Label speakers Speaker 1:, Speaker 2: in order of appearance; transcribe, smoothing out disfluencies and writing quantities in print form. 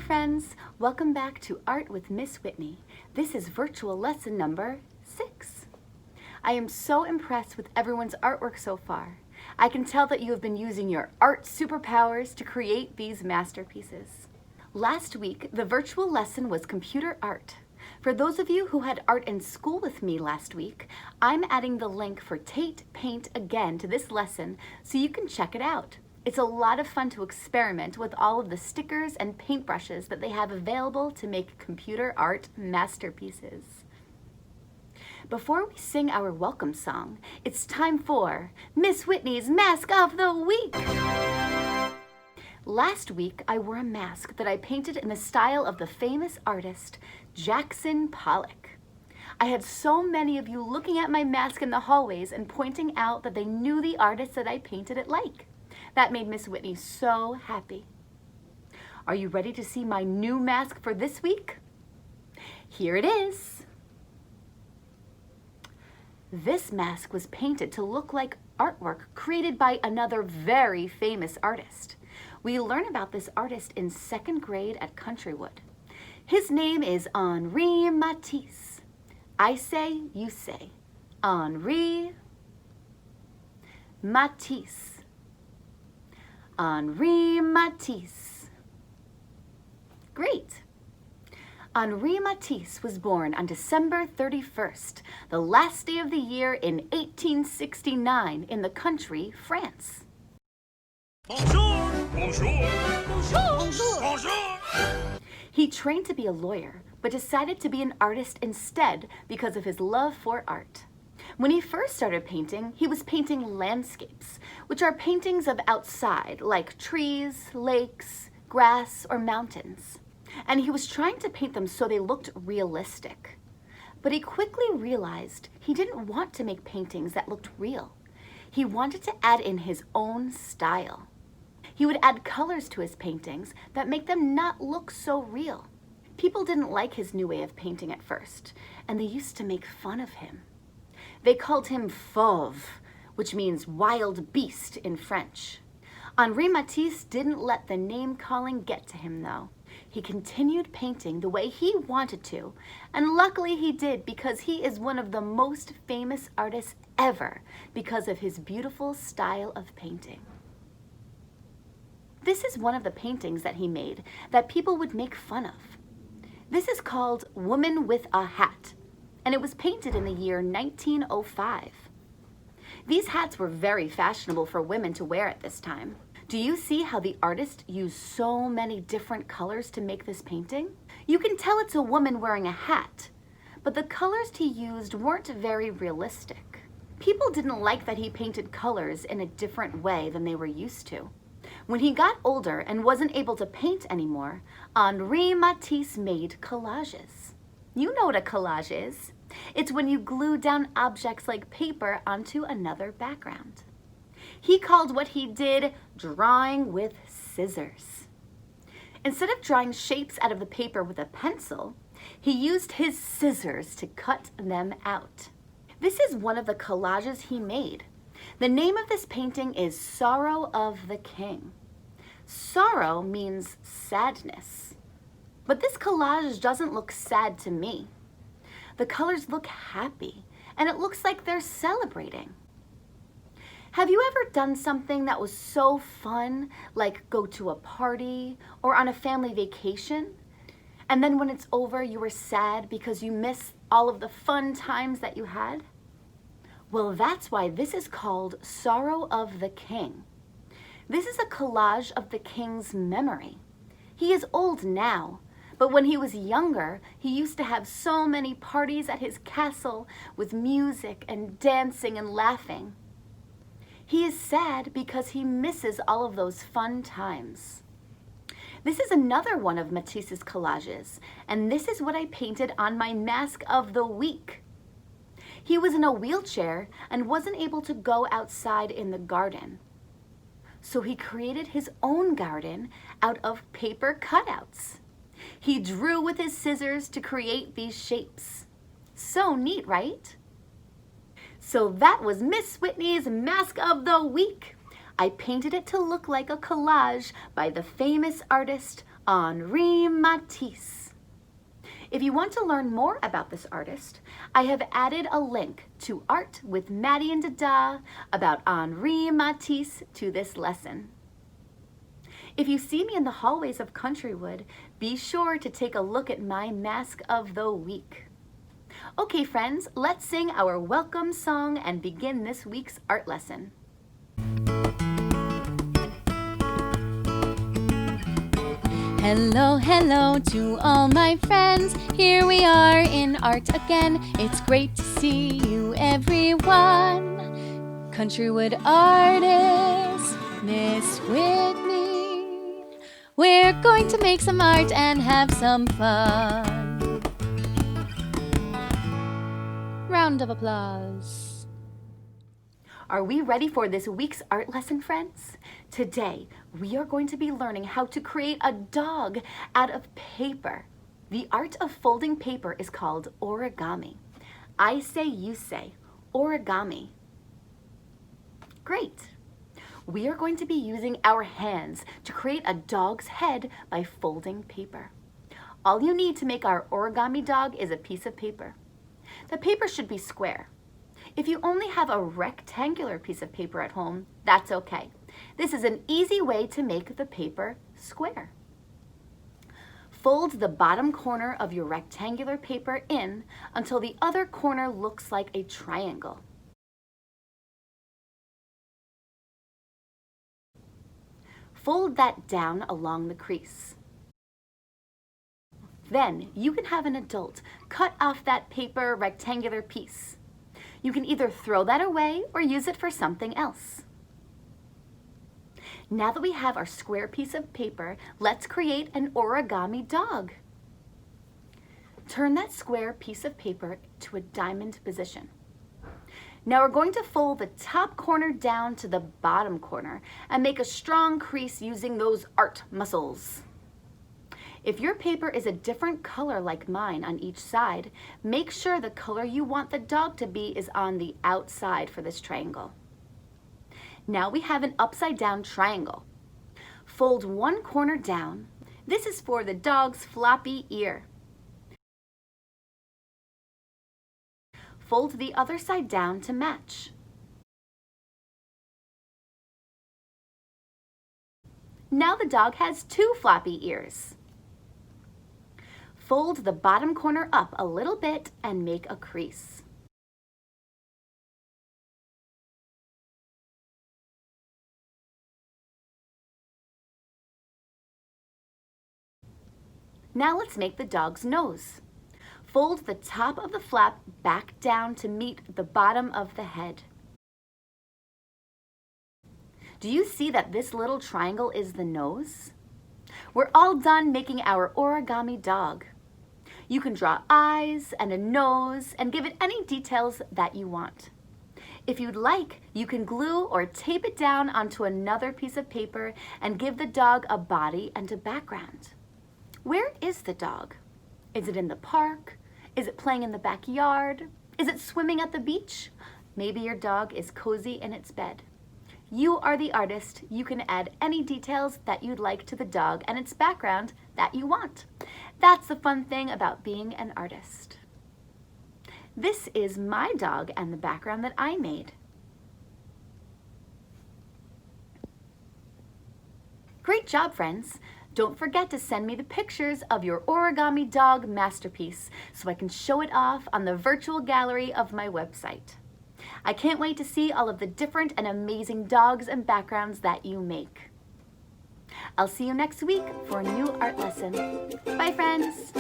Speaker 1: friends, welcome back to Art with Miss Whitney. This is virtual lesson number 6. I am so impressed with everyone's artwork so far. I can tell that you have been using your art superpowers to create these masterpieces. Last week, the virtual lesson was computer art. For those of you who had art in school with me last week, I'm adding the link for Tate Paint again to this lesson so you can check it out. It's a lot of fun to experiment with all of the stickers and paintbrushes that they have available to make computer art masterpieces. Before we sing our welcome song, it's time for Miss Whitney's Mask of the Week. Last week, I wore a mask that I painted in the style of the famous artist, Jackson Pollock. I had so many of you looking at my mask in the hallways and pointing out that they knew the artist that I painted it like. That made Miss Whitney so happy. Are you ready to see my new mask for this week? Here it is. This mask was painted to look like artwork created by another very famous artist. We learn about this artist in 2nd grade at Countrywood. His name is Henri Matisse. I say, you say, Henri Matisse. Henri Matisse. Great. Henri Matisse was born on December 31st, the last day of the year in 1869 in the country, France.
Speaker 2: Bonjour! Bonjour! Bonjour! Bonjour!
Speaker 1: He trained to be a lawyer, but decided to be an artist instead because of his love for art. When he first started painting, he was painting landscapes, which are paintings of outside, like trees, lakes, grass, or mountains. And he was trying to paint them so they looked realistic. But he quickly realized he didn't want to make paintings that looked real. He wanted to add in his own style. He would add colors to his paintings that make them not look so real. People didn't like his new way of painting at first, and they used to make fun of him. They called him fauve, which means wild beast in French. Henri Matisse didn't let the name-calling get to him, though. He continued painting the way he wanted to, and luckily he did because he is one of the most famous artists ever because of his beautiful style of painting. This is one of the paintings that he made that people would make fun of. This is called Woman with a Hat, and it was painted in the year 1905. These hats were very fashionable for women to wear at this time. Do you see how the artist used so many different colors to make this painting? You can tell it's a woman wearing a hat, but the colors he used weren't very realistic. People didn't like that he painted colors in a different way than they were used to. When he got older and wasn't able to paint anymore, Henri Matisse made collages. You know what a collage is. It's when you glue down objects like paper onto another background. He called what he did drawing with scissors. Instead of drawing shapes out of the paper with a pencil, he used his scissors to cut them out. This is one of the collages he made. The name of this painting is Sorrow of the King. Sorrow means sadness. But this collage doesn't look sad to me. The colors look happy, and it looks like they're celebrating. Have you ever done something that was so fun, like go to a party or on a family vacation, and then when it's over, you were sad because you miss all of the fun times that you had? Well, that's why this is called Sorrow of the King. This is a collage of the king's memory. He is old now, but when he was younger, he used to have so many parties at his castle with music and dancing and laughing. He is sad because he misses all of those fun times. This is another one of Matisse's collages, and this is what I painted on my Mask of the Week. He was in a wheelchair and wasn't able to go outside in the garden. So he created his own garden out of paper cutouts. He drew with his scissors to create these shapes. So neat, right? So that was Miss Whitney's Mask of the Week. I painted it to look like a collage by the famous artist Henri Matisse. If you want to learn more about this artist, I have added a link to Art with Maddie and Dada about Henri Matisse to this lesson. If you see me in the hallways of Countrywood, be sure to take a look at my Mask of the Week. Okay, friends, let's sing our welcome song and begin this week's art lesson.
Speaker 3: Hello, hello to all my friends. Here we are in art again. It's great to see you, everyone. Countrywood artist, Miss Whitney. We're going to make some art and have some fun. Round of applause.
Speaker 1: Are we ready for this week's art lesson, friends? Today, we are going to be learning how to create a dog out of paper. The art of folding paper is called origami. I say, you say, origami. Great. We are going to be using our hands to create a dog's head by folding paper. All you need to make our origami dog is a piece of paper. The paper should be square. If you only have a rectangular piece of paper at home, that's okay. This is an easy way to make the paper square. Fold the bottom corner of your rectangular paper in until the other corner looks like a triangle. Fold that down along the crease. Then you can have an adult cut off that paper rectangular piece. You can either throw that away or use it for something else. Now that we have our square piece of paper, let's create an origami dog. Turn that square piece of paper to a diamond position. Now we're going to fold the top corner down to the bottom corner and make a strong crease using those art muscles. If your paper is a different color like mine on each side, make sure the color you want the dog to be is on the outside for this triangle. Now we have an upside down triangle. Fold one corner down. This is for the dog's floppy ear. Fold the other side down to match. Now the dog has two floppy ears. Fold the bottom corner up a little bit and make a crease. Now let's make the dog's nose. Fold the top of the flap back down to meet the bottom of the head. Do you see that this little triangle is the nose? We're all done making our origami dog. You can draw eyes and a nose and give it any details that you want. If you'd like, you can glue or tape it down onto another piece of paper and give the dog a body and a background. Where is the dog? Is it in the park? Is it playing in the backyard? Is it swimming at the beach? Maybe your dog is cozy in its bed. You are the artist. You can add any details that you'd like to the dog and its background that you want. That's the fun thing about being an artist. This is my dog and the background that I made. Great job, friends. Don't forget to send me the pictures of your origami dog masterpiece so I can show it off on the virtual gallery of my website. I can't wait to see all of the different and amazing dogs and backgrounds that you make. I'll see you next week for a new art lesson. Bye, friends.